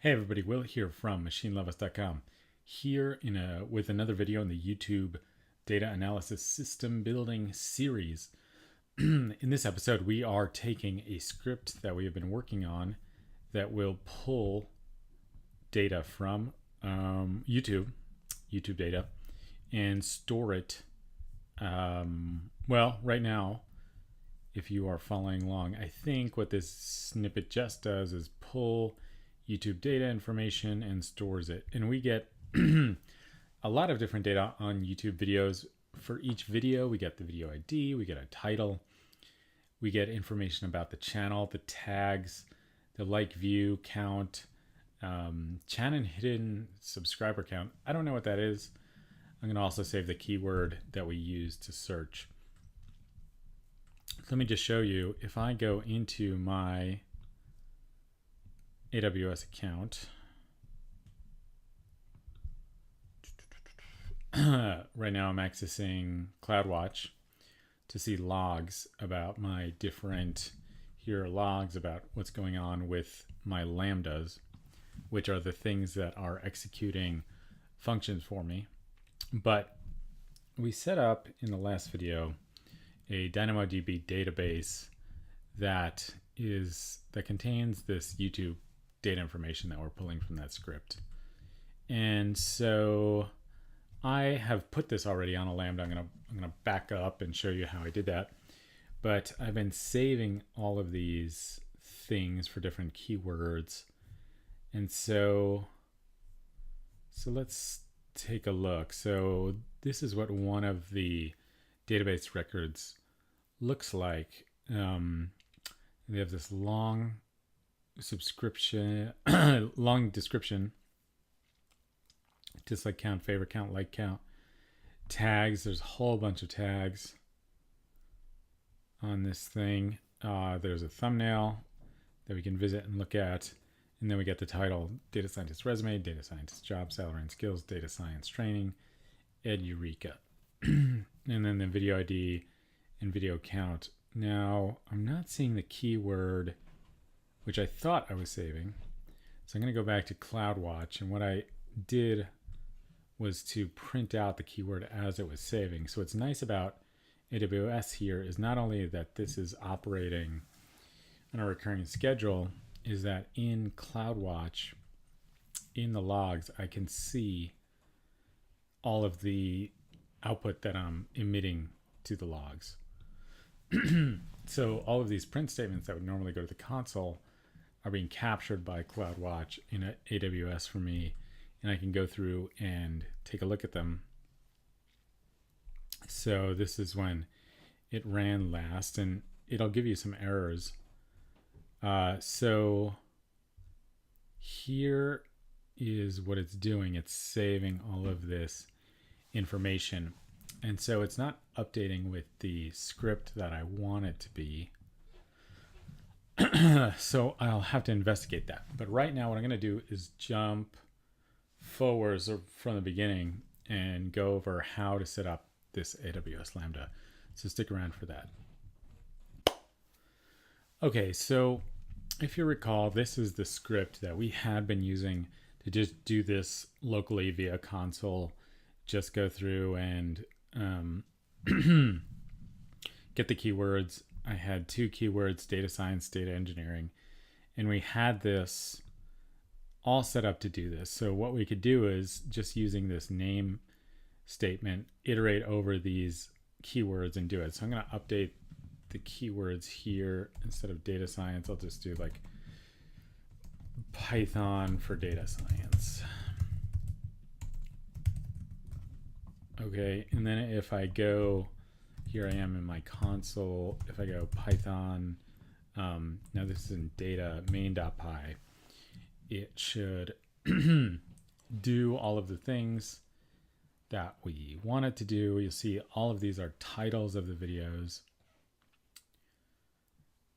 Hey everybody, Will here from MachineLovers.com. Here with another video in the YouTube Data Analysis System Building series. In this episode, we are taking a script that we have been working on that will pull data from YouTube data, and store it. Right now, if you are following along, I think what this snippet just does is pull YouTube data information and stores it. And we get a lot of different data on YouTube videos. For each video, we get the video ID, we get a title, we get information about the channel, the tags, the like view count, channel and hidden subscriber count. I don't know what that is. I'm going to also save the keyword that we use to search. Let me just show you. If I go into my AWS account, right now I'm accessing CloudWatch to see logs about my different, here are logs about what's going on with my Lambdas, which are the things that are executing functions for me. But we set up in the last video a DynamoDB database that contains this YouTube data information that we're pulling from that script. And so I have put this already on a Lambda. I'm gonna back up and show you how I did that. But I've been saving all of these things for different keywords. And so let's take a look. So this is what one of the database records looks like. They have this long long description, just like count, favorite count, like count, tags. There's a whole bunch of tags on this thing. There's a thumbnail that we can visit and look at. And then we get the title: Data Scientist Resume, Data Scientist Job, Salary and Skills, Data Science Training, Ed Eureka. And then the video ID and video count. Now, I'm not seeing the keyword, which I thought I was saving. So I'm going to go back to CloudWatch. And what I did was to print out the keyword as it was saving. So what's nice about AWS here is not only that this is operating on a recurring schedule, is that in CloudWatch, in the logs, I can see all of the output that I'm emitting to the logs. So all of these print statements that would normally go to the console are being captured by CloudWatch in AWS for me, and I can go through and take a look at them. So this is when it ran last, and it'll give you some errors. So here is what it's doing. It's saving all of this information. And so it's not updating with the script that I want it to be. So I'll have to investigate that. But right now what I'm going to do is jump forwards from the beginning and go over how to set up this AWS Lambda. So stick around for that. Okay, so if you recall, this is the script that we had been using to just do this locally via console. Just go through and get the keywords. I had two keywords: data science, data engineering, and we had this all set up to do this. So what we could do is, just using this name statement, iterate over these keywords and do it. So I'm going to update the keywords here. Instead of data science, I'll just do like Python for data science. Okay, and then if I go, here I am in my console. If I go Python, now this is in data main.py, it should do all of the things that we want it to do. You'll see all of these are titles of the videos,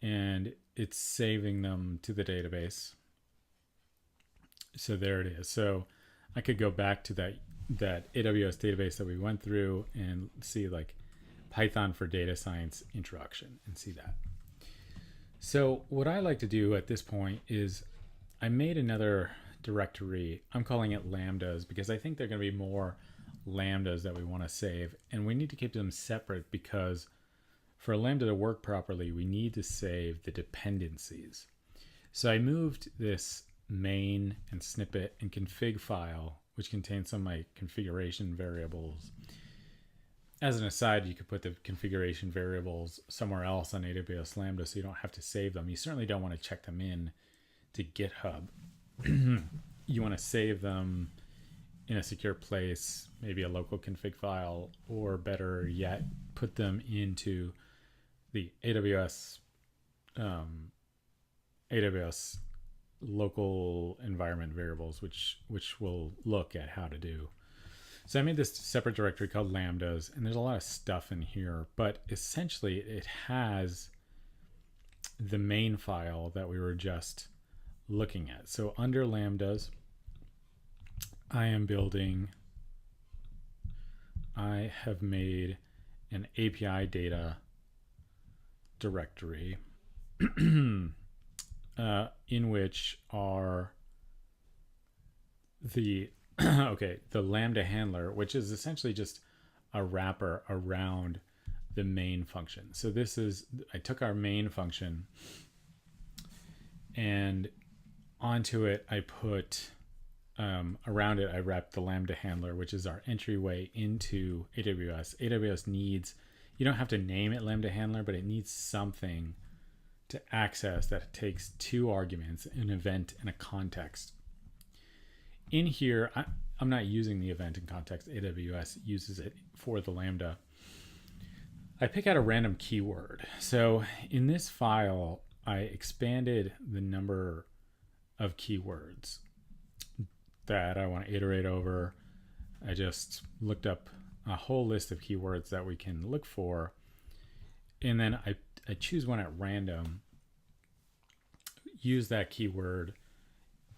and it's saving them to the database. So there it is. So I could go back to that AWS database that we went through and see like Python for data science introduction and see that. So what I like to do at this point is I made another directory. I'm calling it lambdas because I think there are going to be more lambdas that we want to save, and we need to keep them separate because for a lambda to work properly, we need to save the dependencies. So I moved this main and snippet and config file, which contains some of my configuration variables. As an aside, you could put the configuration variables somewhere else on AWS Lambda so you don't have to save them. You certainly don't want to check them in to GitHub. You want to save them in a secure place, maybe a local config file, or better yet, put them into the AWS local environment variables, which we'll look at how to do. So I made this separate directory called lambdas, and there's a lot of stuff in here, but essentially it has the main file that we were just looking at. So under lambdas, I have made an API data directory in which are the the Lambda handler, which is essentially just a wrapper around the main function. So I took our main function and onto it I put around it I wrapped the Lambda handler, which is our entryway into AWS. AWS needs, you don't have to name it Lambda handler, but it needs something to access that takes two arguments, an event and a context. In here, I'm not using the event and context. AWS uses it for the Lambda. I pick out a random keyword. So in this file, I expanded the number of keywords that I want to iterate over. I just looked up a whole list of keywords that we can look for. And then I choose one at random, use that keyword,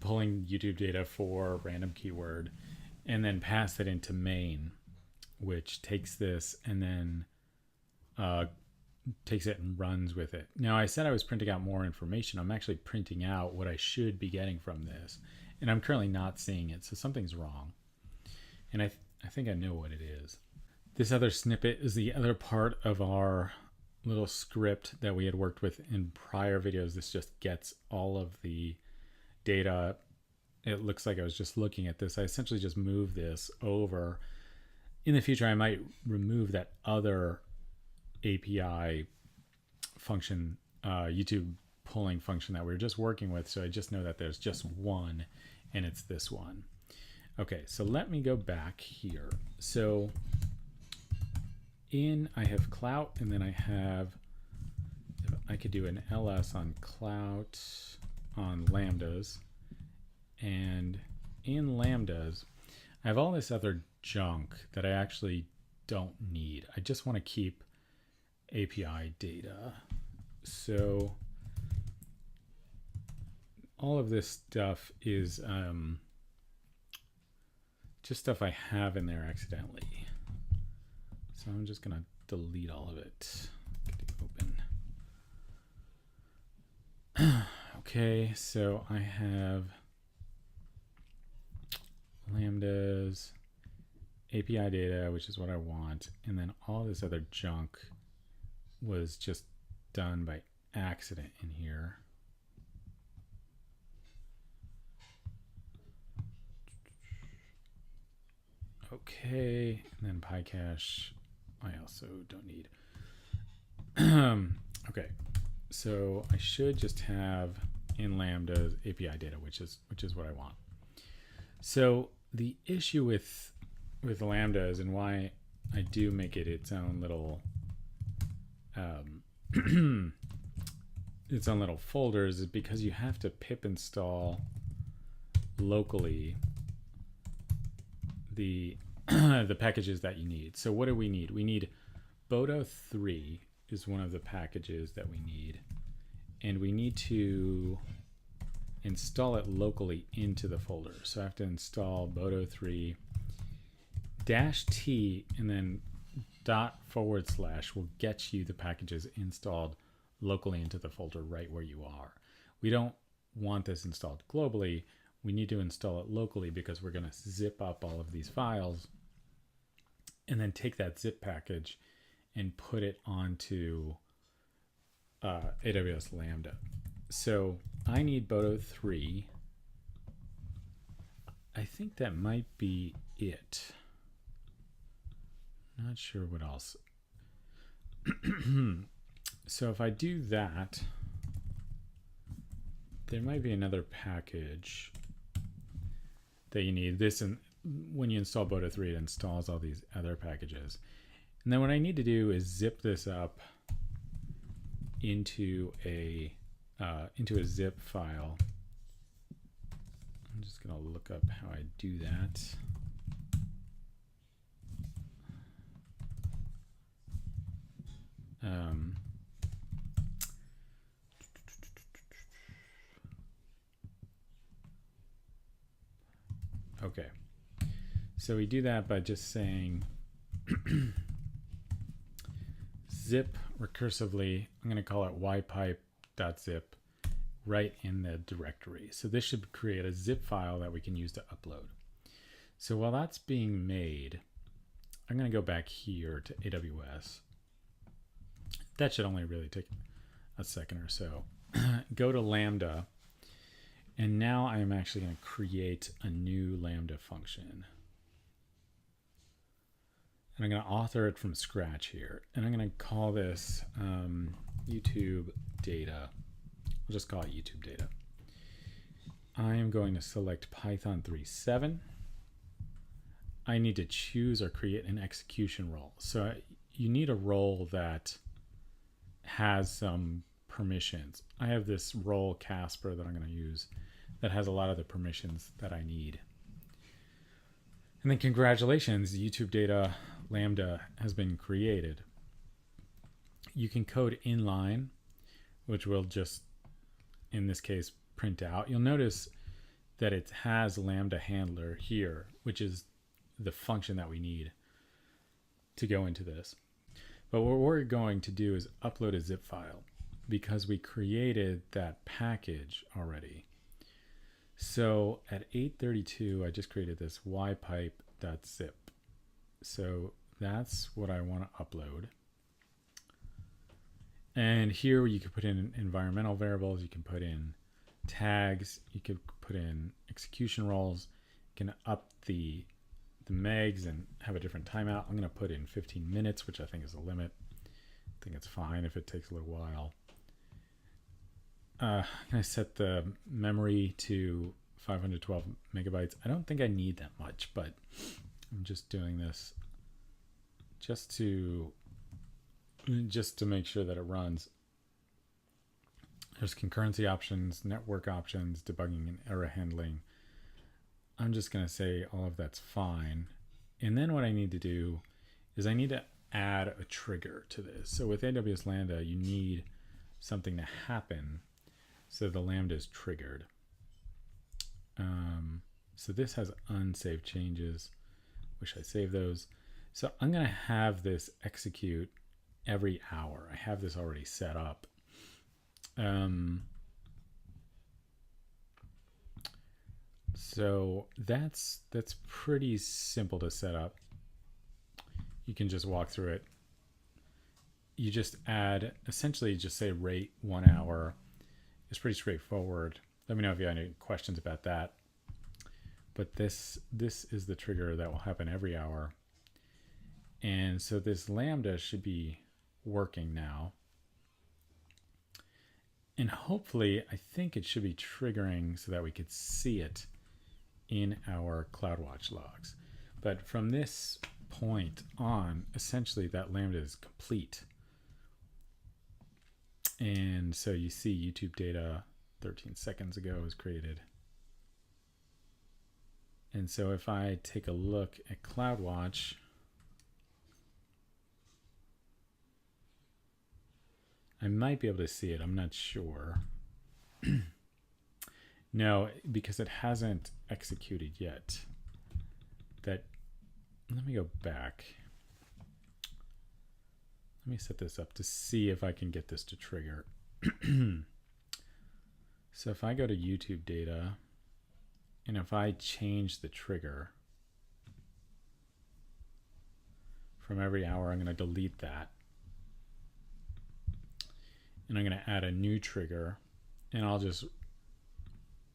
pulling YouTube data for random keyword, and then pass it into main, which takes this and then takes it and runs with it. Now I said I was printing out more information. I'm actually printing out what I should be getting from this, and I'm currently not seeing it, so something's wrong. And I think I know what it is. This other snippet is the other part of our little script that we had worked with in prior videos. This just gets all of the data. It looks like I was just looking at this. I essentially just move this over. In the future, I might remove that other API function, YouTube pulling function that we were just working with. So I just know that there's just one, and it's this one. Okay, so let me go back here. So I have clout, and then I could do an ls on clout on lambdas, and in lambdas I have all this other junk that I actually don't need. I just want to keep API data. So all of this stuff is just stuff I have in there accidentally. So I'm just gonna delete all of it. Get it open. Okay, so I have lambdas, API data, which is what I want, and then all this other junk was just done by accident in here. Okay, and then PyCache I also don't need. Okay, so I should just have in lambdas API data, which is what I want. So the issue with lambdas and why I do make it its own little its own little folders is because you have to pip install locally the the packages that you need. So what do we need? We need Bodo 3 is one of the packages that we need, and we need to install it locally into the folder. So I have to install Bodo 3 -t and then // will get you the packages installed locally into the folder right where you are. We don't want this installed globally. we need to install it locally because we're going to zip up all of these files and then take that zip package and put it onto AWS Lambda. So I need Boto 3. I think that might be it. Not sure what else. So if I do that, there might be another package that you need. This, and when you install Boto 3, it installs all these other packages. And then what I need to do is zip this up into a zip file. I'm just gonna look up how I do that. Okay, so we do that by just saying zip recursively. I'm going to call it ypipe.zip right in the directory. So this should create a zip file that we can use to upload. So while that's being made, I'm going to go back here to AWS. That should only really take a second or so. Go to Lambda. And now I am actually going to create a new Lambda function. And I'm going to author it from scratch here. And I'm going to call this YouTube data. I'll just call it YouTube data. I am going to select Python 3.7. I need to choose or create an execution role. So you need a role that has some permissions. I have this role Casper that I'm going to use that has a lot of the permissions that I need. And then congratulations, YouTube data Lambda has been created. You can code inline, which will just, in this case, print out. You'll notice that it has Lambda handler here, which is the function that we need to go into this. But what we're going to do is upload a zip file because we created that package already. So at 8:32, I just created this ypipe.zip. So that's what I want to upload. And here you can put in environmental variables, you can put in tags, you could put in execution roles, you can up the megs and have a different timeout. I'm going to put in 15 minutes, which I think is the limit. I think it's fine if it takes a little while. I set the memory to 512 megabytes. I don't think I need that much, but I'm just doing this just to make sure that it runs. There's concurrency options, network options, debugging and error handling. I'm just going to say all of that's fine. And then what I need to do is I need to add a trigger to this. So with AWS Lambda, you need something to happen so the Lambda is triggered. So this has unsaved changes. Wish I saved those. So I'm going to have this execute every hour. I have this already set up. So that's pretty simple to set up. You can just walk through it. You just add, essentially just say rate 1 hour. It's pretty straightforward. Let me know if you have any questions about that. But this is the trigger that will happen every hour. And so this Lambda should be working now. And hopefully, I think it should be triggering so that we could see it in our CloudWatch logs. But from this point on, essentially that Lambda is complete. And so you see YouTube data 13 seconds ago was created. And so if I take a look at CloudWatch, I might be able to see it. I'm not sure. No, because it hasn't executed yet. Let me go back. Let me set this up to see if I can get this to trigger. So if I go to YouTube data, And if I change the trigger from every hour, I'm going to delete that. And I'm going to add a new trigger, and I'll just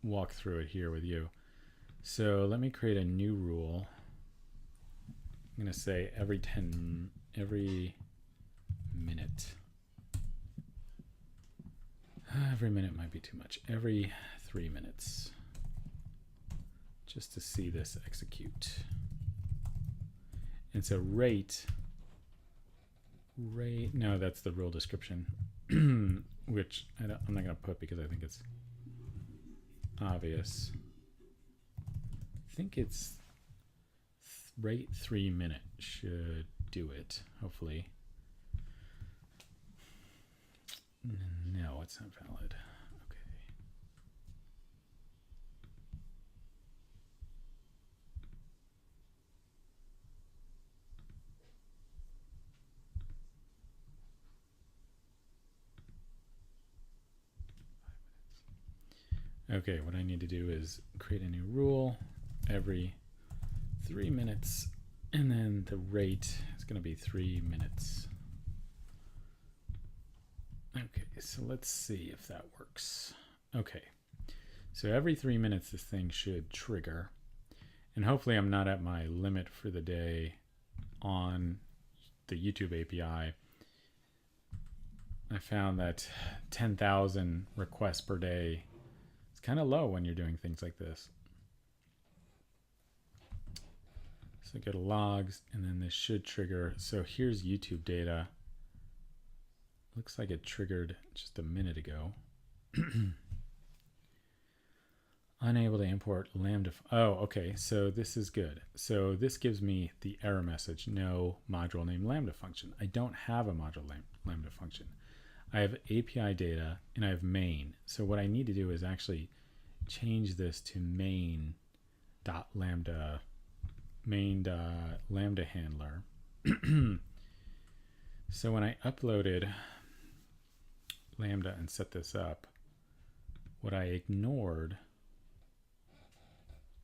walk through it here with you. So let me create a new rule. I'm going to say every minute. Every minute might be too much. Every 3 minutes. Just to see this execute. And so rate, no, that's the rule description, which I'm not going to put because I think it's obvious. I think it's rate 3 minute should do it, hopefully. No, it's not valid. Okay. Okay, what I need to do is create a new rule every 3 minutes, and then the rate is going to be 3 minutes. Okay, so let's see if that works. Okay, so every 3 minutes this thing should trigger, and hopefully I'm not at my limit for the day on the YouTube API. I found that 10,000 requests per day is kind of low when you're doing things like this. So go to logs, and then this should trigger. So here's YouTube data. Looks like it triggered just a minute ago. Unable to import Lambda. Oh, okay. So this is good. So this gives me the error message, no module named Lambda function. I don't have a module Lambda function. I have API data and I have main. So what I need to do is actually change this to main.lambda handler. So when I uploaded Lambda and set this up, what I ignored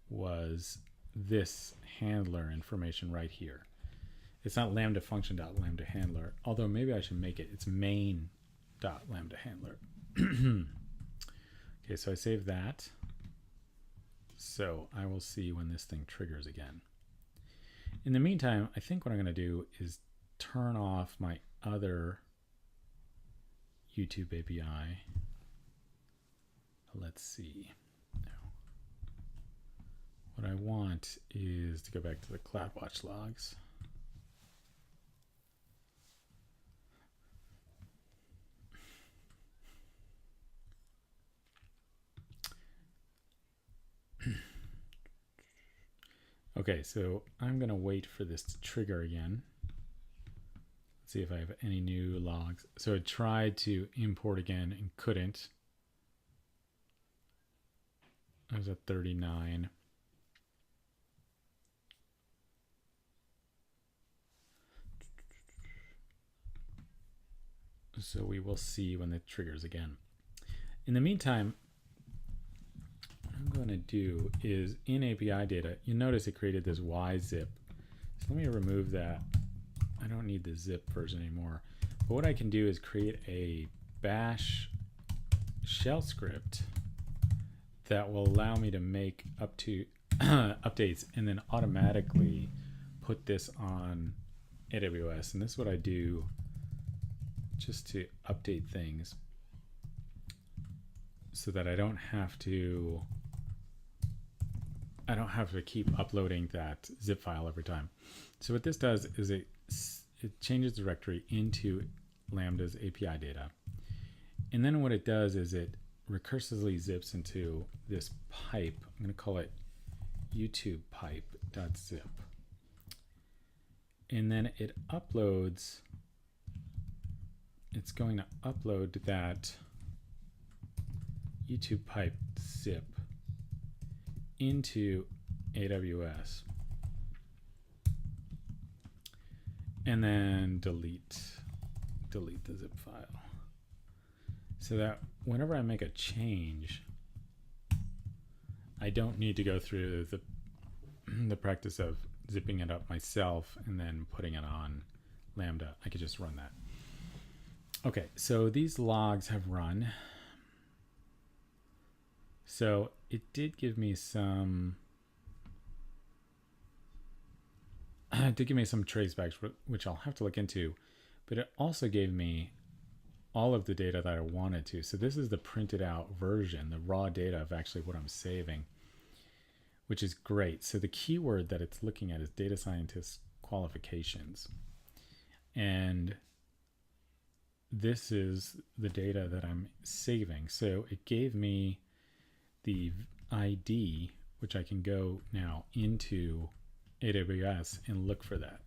was this handler information right here. It's not lambda function.lambda handler, although maybe I should make it, it's main.lambda handler. Okay, so I save that. So I will see when this thing triggers again. In the meantime, I think what I'm going to do is turn off my other YouTube API. Let's see. Now, what I want is to go back to the CloudWatch logs. Okay, so I'm going to wait for this to trigger again. Let's see if I have any new logs. So it tried to import again and couldn't. I was at 39. So we will see when it triggers again. In the meantime, what I'm going to do is in API data, you notice it created this Y zip. So let me remove that. I don't need the zip version anymore. But what I can do is create a bash shell script that will allow me to make up to updates and then automatically put this on AWS. And this is what I do just to update things so that I don't have to keep uploading that zip file every time. So what this does is it changes the directory into Lambda's API data. And then what it does is it recursively zips into this pipe. I'm going to call it YouTube pipe.zip. And then it uploads, it's going to upload that YouTube pipe zip into AWS. And then delete the zip file. So that whenever I make a change, I I don't need to go through the practice of zipping it up myself and then putting it on Lambda. I could just run that. Okay, so these logs have run. So it did give me some tracebacks, which I'll have to look into, but it also gave me all of the data that I wanted to. So this is the printed out version, the raw data of actually what I'm saving, which is great. So the keyword that it's looking at is data scientist qualifications. And this is the data that I'm saving. So it gave me the ID, which I can go now into AWS and look for that.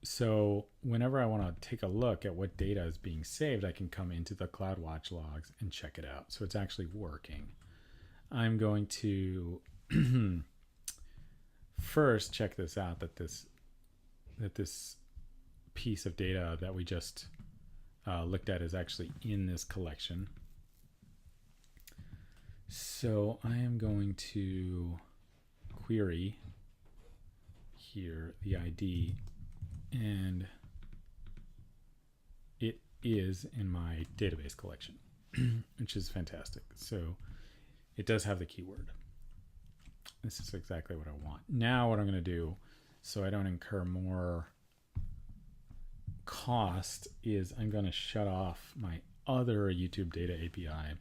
So whenever I want to take a look at what data is being saved, I can come into the CloudWatch logs and check it out. So it's actually working. I'm going to first check this out, that this piece of data that we just looked at is actually in this collection. So I am going to query here the ID, and it is in my database collection, which is fantastic. So it does have the keyword. This is exactly what I want. Now what I'm going to do, so I don't incur more cost, is I'm going to shut off my other YouTube data API.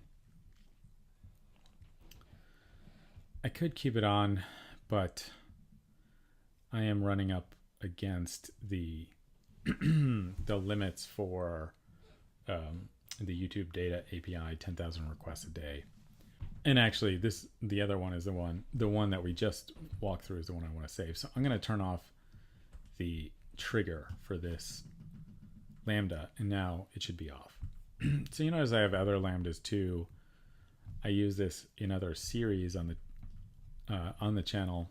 I could keep it on, but I am running up against the the limits for the YouTube data API, 10,000 requests a day. And actually the other one is the one that we just walked through is the one I want to save. So I'm going to turn off the trigger for this Lambda, and now it should be off. So you notice I have other Lambdas too. I use this in other series on the channel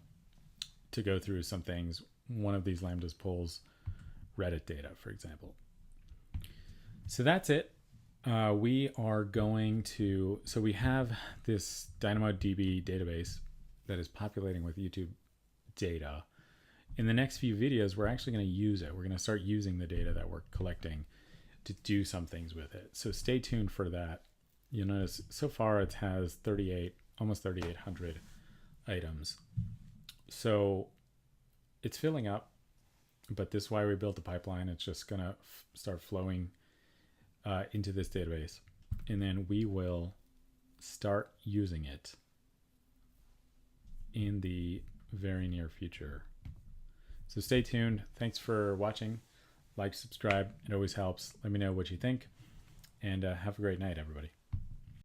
to go through some things. One of these Lambdas pulls Reddit data, for example. So that's it. We are going to, so we have this DynamoDB database that is populating with YouTube data. In the next few videos, we're actually going to use it. We're going to start using the data that we're collecting to do some things with it. So stay tuned for that. You'll notice so far it has almost 3,800 items. So it's filling up, but this is why we built the pipeline. It's just going to start flowing into this database, and then we will start using it in the very near future. So stay tuned. Thanks for watching. Like, subscribe. It always helps. Let me know what you think, and have a great night, everybody.